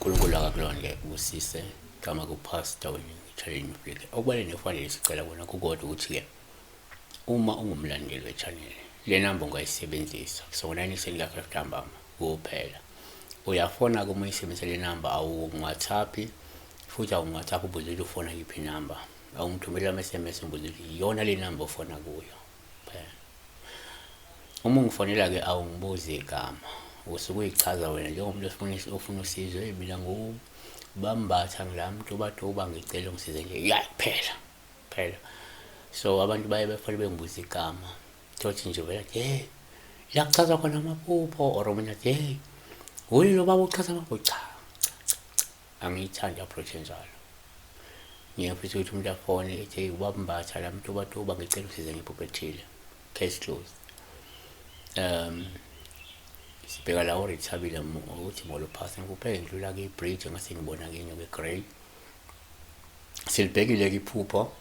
uNkulunkulu akakulonde usise kama kupastor we-channel Flick. Okubalulekile kufanele sicela kona kukodwa ukuthi-ke uma ungumlandeli we-channel le namba ungayisebenzisa kusongonaniseni lika-5 ntambama kuphela. Uyafona kuma uyisebenzisa le namba WhatsApp futhi WhatsApp ubuze ukuthi ufona yiphi namba. Awungithumela ama-SMS umbuze ukuthi iyona le namba ufona kuyo phela. Uma ungifonela-ke awungibuzi igama, usuke uyichaza wena njengomuntu ofuna usizo. Mina ngubambatha ngilamuntu batoba ngicela ungisize nje ya phela. So abantu baye befole bengibuza igama thothi nje vela la kuchaza khona amaphupho or mina uyi lo baba uchaza amaphupho cha. Angiyithandi approach enjalo. Ngiyafisa ukuthi umuntu afone ethi ubambatha la muntu batoba ngicela ungisize ngephupho ethile. Case closed. Sibheka la orithabile ukuthi molo phasa ngikupheke ngidlula ke bridge ngase ngibona ke inyoka egrey. Silibhekile ke iphupho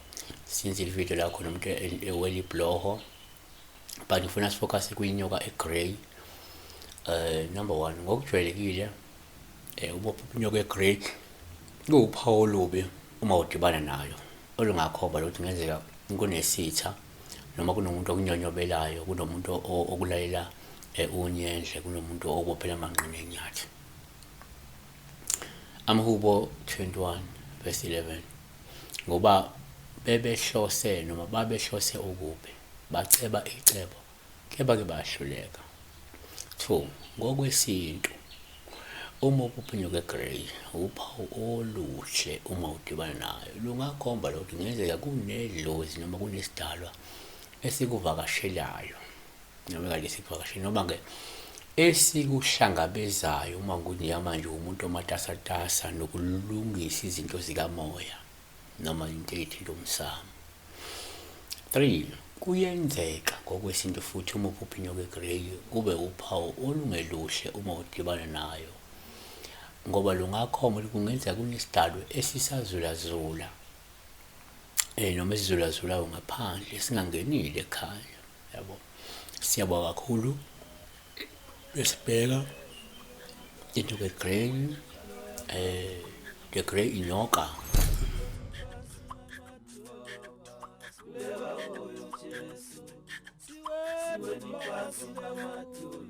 since il video la khona umuntu eweli bloho but ngifuna sifocus kwinyoka egrey. Number 1 ngokujwayelekile ubopha inyoka egrey kuphawu olubi uma udibana nayo olungakhomba ukuthi ngenzeka kunesitha noma kunomuntu okunyonyobelayo, kunomuntu okulalela unyendle, kunomuntu obophela amanqine enyathi. Amhubo 21 verse 11 ngoba bebehlose noma babehlose ukubi baceba icebo keba ke bahluleka. 2 ngokwesintu uma uphinyoka egrey uphawu oluhle uma udibana nayo lungakhomba ukuthi ngenzeka kunedlozi noma kunesidalwa esikuvakashelayo noma kade sikuvakashela noma ke esikuhlangabezayo uma nguniya manje umuntu omatasatasa nokulungisa izinto zikamoya noma into ethinta umsamo. 3 kuyenzeka ngokwesintu futhi uma uphinyoka egrey kube uphawu olungeluhle uma udibana nayo ngoba lungakhomba ukuthi kungenzeka kunesidalwa esisazulazula noma esizulazulayo ngaphandle singangenile ekhaya yabo. Siyabonga kakhulu esibheka into egrey the grey inyoka Siweni phansi namatulu